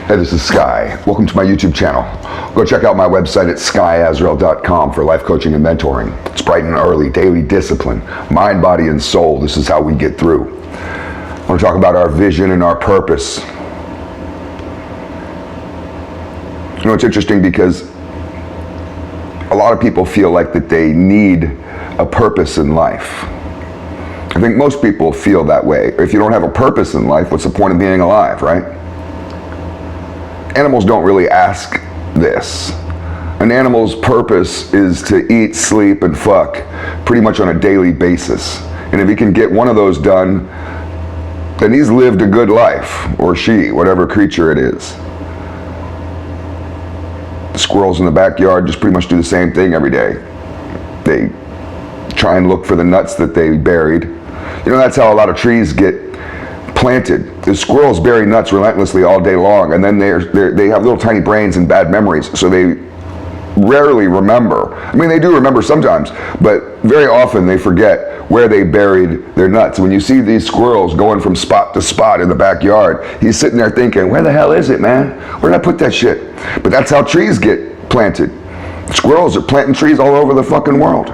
Hey, this is Sky. Welcome to my YouTube channel. Go check out my website at skysworld.com for life coaching and mentoring. It's bright and early, daily discipline, mind, body, and soul. This is how we get through. I want to talk about our vision and our purpose. You know, it's interesting because a lot of people feel like that they need a purpose in life. I think most people feel that way. If you don't have a purpose in life, what's the point of being alive, right? Animals don't really ask this. An animal's purpose is to eat, sleep, and fuck pretty much on a daily basis. And if he can get one of those done, then he's lived a good life, or she, whatever creature it is. The squirrels in the backyard just pretty much do the same thing every day. They try and look for the nuts that they buried. You know, that's how a lot of trees get planted. The squirrels bury nuts relentlessly all day long, and then they have little tiny brains and bad memories, so they rarely remember. I mean, they do remember sometimes, but very often they forget where they buried their nuts. When you see these squirrels going from spot to spot in the backyard, he's sitting there thinking, where the hell is it, man? Where did I put that shit? But that's how trees get planted. Squirrels are planting trees all over the fucking world.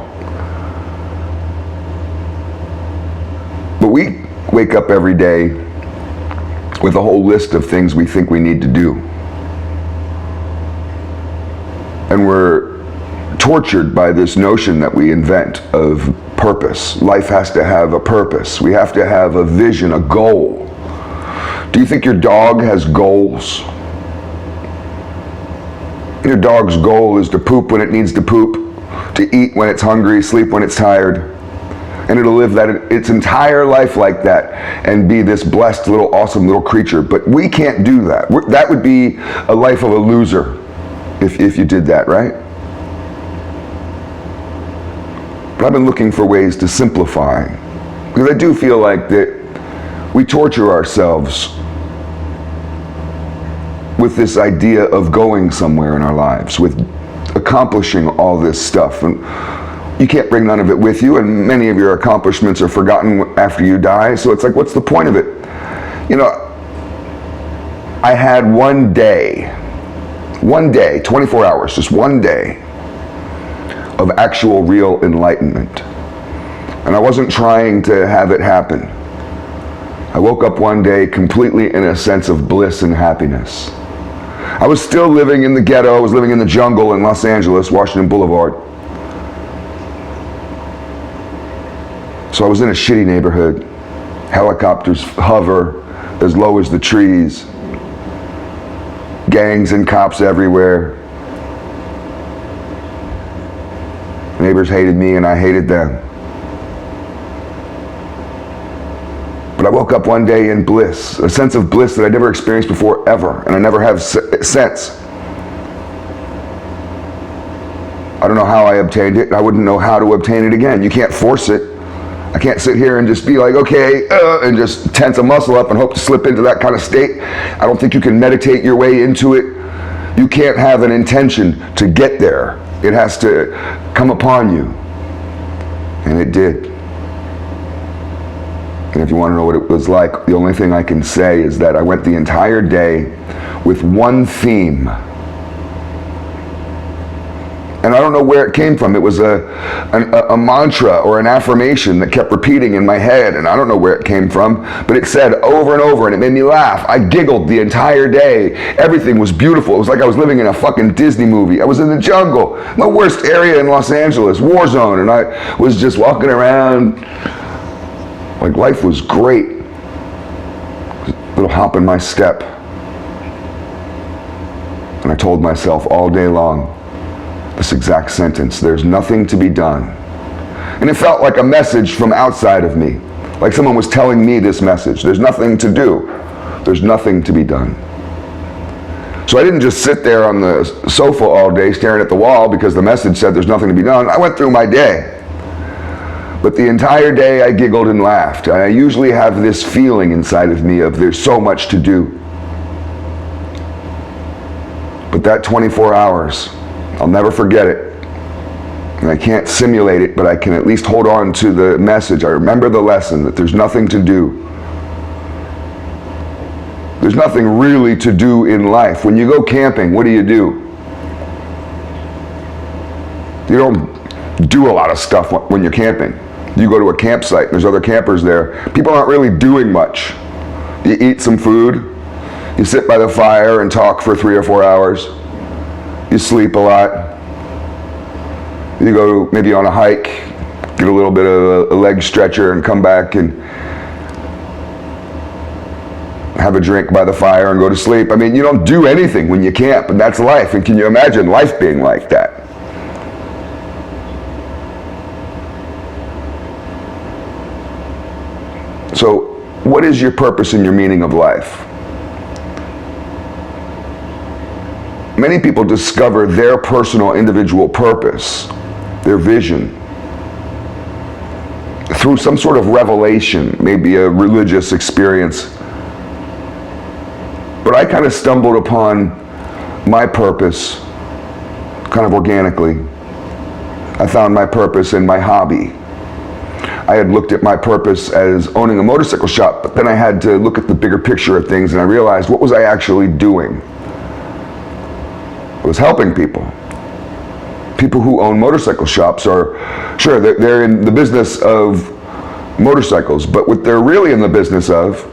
But we wake up every day with a whole list of things we think we need to do. And we're tortured by this notion that we invent of purpose. Life has to have a purpose. We have to have a vision, a goal. Do you think your dog has goals? Your dog's goal is to poop when it needs to poop, to eat when it's hungry, sleep when it's tired. And it'll live its entire life like that and be this blessed little awesome little creature. But we can't do that. That would be a life of a loser if you did that, right? But I've been looking for ways to simplify, because I do feel like that we torture ourselves with this idea of going somewhere in our lives, with accomplishing all this stuff. And you can't bring none of it with you, and many of your accomplishments are forgotten after you die. So it's like, what's the point of it? You know, I had one day, 24 hours, just one day of actual real enlightenment. And I wasn't trying to have it happen. I woke up one day completely in a sense of bliss and happiness. I was still living in the ghetto. I was living in the jungle in Los Angeles, Washington Boulevard. So I was in a shitty neighborhood. Helicopters hover as low as the trees. Gangs and cops everywhere. Neighbors hated me and I hated them. But I woke up one day in bliss, a sense of bliss that I never experienced before ever, and I never have since. I don't know how I obtained it, and I wouldn't know how to obtain it again. You can't force it. I can't sit here and just be like, okay, and just tense a muscle up and hope to slip into that kind of state. I don't think you can meditate your way into it. You can't have an intention to get there. It has to come upon you. And it did. And if you want to know what it was like, the only thing I can say is that I went the entire day with one theme. And I don't know where it came from. It was a mantra or an affirmation that kept repeating in my head, and I don't know where it came from, but it said over and over, and it made me laugh. I giggled the entire day. Everything was beautiful. It was like I was living in a fucking Disney movie. I was in the jungle, the worst area in Los Angeles, war zone, and I was just walking around like life was great. A little hop in my step. And I told myself all day long this exact sentence: there's nothing to be done. And it felt like a message from outside of me, like someone was telling me this message. There's nothing to do. There's nothing to be done. So I didn't just sit there on the sofa all day staring at the wall because the message said there's nothing to be done. I went through my day. But the entire day I giggled and laughed. I usually have this feeling inside of me of there's so much to do. But that 24 hours, I'll never forget it. And I can't simulate it, but I can at least hold on to the message. I remember the lesson that there's nothing to do. There's nothing really to do in life. When you go camping, what do? You don't do a lot of stuff when you're camping. You go to a campsite, there's other campers there. People aren't really doing much. You eat some food, you sit by the fire and talk for 3 or 4 hours. You sleep a lot. You go maybe on a hike, get a little bit of a leg stretcher and come back and have a drink by the fire and go to sleep. I mean, you don't do anything when you camp, and that's life. And can you imagine life being like that? So, what is your purpose and your meaning of life? Many people discover their personal individual purpose, their vision, through some sort of revelation, maybe a religious experience. But I kind of stumbled upon my purpose kind of organically. I found my purpose in my hobby. I had looked at my purpose as owning a motorcycle shop, but then I had to look at the bigger picture of things, and I realized, what was I actually doing? I was helping people. People who own motorcycle shops are, sure, they're in the business of motorcycles, but what they're really in the business of,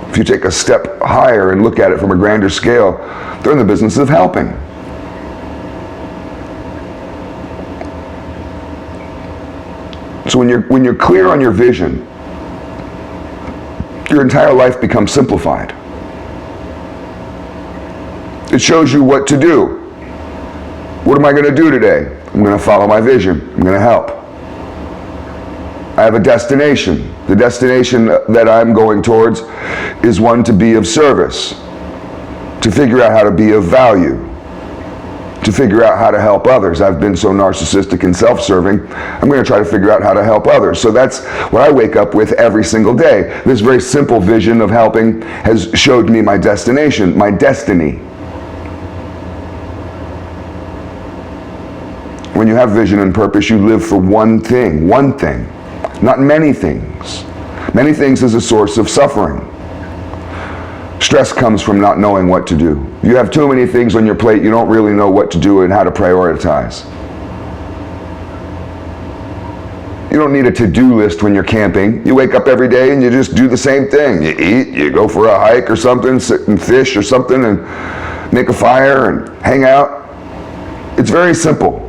if you take a step higher and look at it from a grander scale, they're in the business of helping. So when you're clear on your vision, your entire life becomes simplified. It shows you what to do. What am I going to do today? I'm going to follow my vision. I'm going to help. I have a destination. The destination that I'm going towards is one to be of service, to figure out how to be of value, to figure out how to help others. I've been so narcissistic and self-serving, I'm going to try to figure out how to help others. So that's what I wake up with every single day. This very simple vision of helping has showed me my destination, my destiny. When you have vision and purpose, you live for one thing, not many things. Many things is a source of suffering. Stress comes from not knowing what to do. You have too many things on your plate, you don't really know what to do and how to prioritize. You don't need a to-do list when you're camping. You wake up every day and you just do the same thing. You eat, you go for a hike or something, sit and fish or something and make a fire and hang out. It's very simple.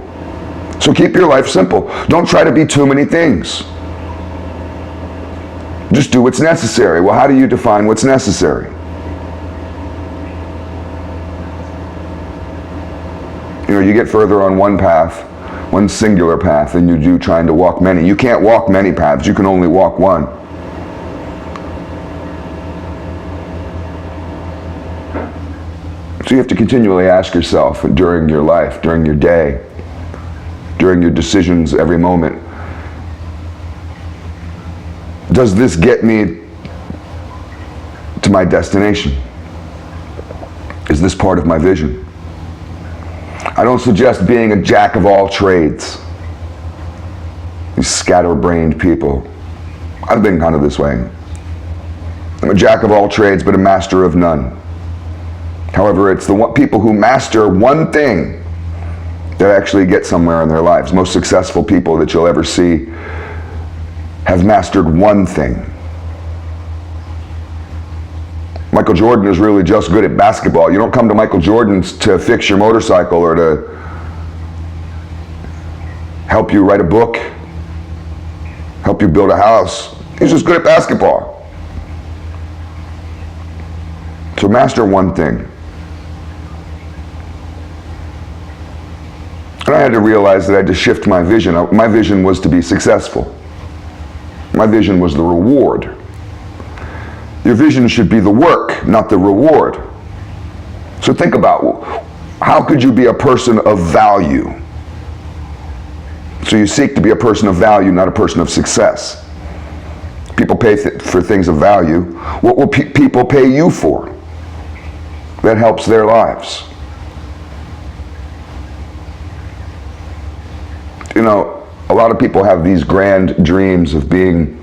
So keep your life simple. Don't try to be too many things. Just do what's necessary. Well, how do you define what's necessary? You know, you get further on one path, one singular path, than you do trying to walk many. You can't walk many paths. You can only walk one. So you have to continually ask yourself during your life, during your day, during your decisions every moment, does this get me to my destination? Is this part of my vision? I don't suggest being a jack of all trades. These scatterbrained people. I've been kind of this way. I'm a jack of all trades, but a master of none. However, it's the people who master one thing that actually get somewhere in their lives. Most successful people that you'll ever see have mastered one thing. Michael Jordan is really just good at basketball. You don't come to Michael Jordan's to fix your motorcycle or to help you write a book, help you build a house. He's just good at basketball. So master one thing. And I had to realize that I had to shift my vision. My vision was to be successful. My vision was the reward. Your vision should be the work, not the reward. So think about, how could you be a person of value? So you seek to be a person of value, not a person of success. People pay for things of value. What will people pay you for that helps their lives? You know, a lot of people have these grand dreams of being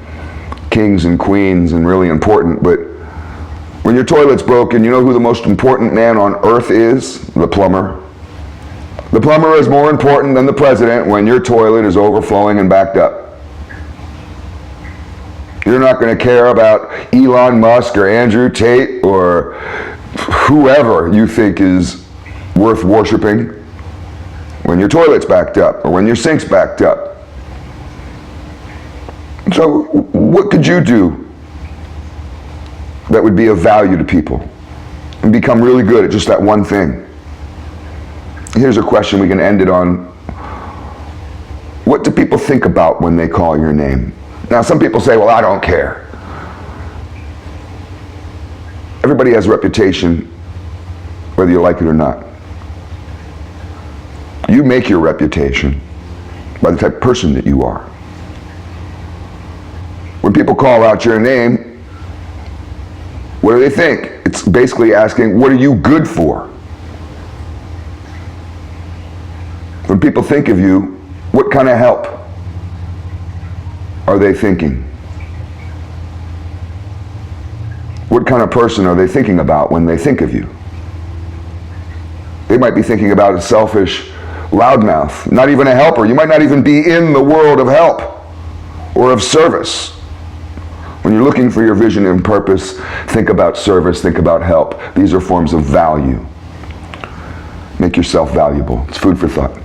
kings and queens and really important, but When your toilet's broken, you know who the most important man on earth is? The plumber. The plumber is more important than the president when your toilet is overflowing and backed up. You're not going to care about Elon Musk or Andrew Tate or whoever you think is worth worshiping when your toilet's backed up or when your sink's backed up. So what could you do that would be of value to people and become really good at just that one thing? Here's a question we can end it on. What do people think about when they call your name? Now, some people say, well, I don't care. Everybody has a reputation, whether you like it or not. You make your reputation by the type of person that you are. When people call out your name, what do they think? It's basically asking, what are you good for? When people think of you, what kind of help are they thinking? What kind of person are they thinking about when they think of you? They might be thinking about a selfish loudmouth, not even a helper. You might not even be in the world of help or of service. When you're looking for your vision and purpose, think about service, think about help. These are forms of value. Make yourself valuable. It's food for thought.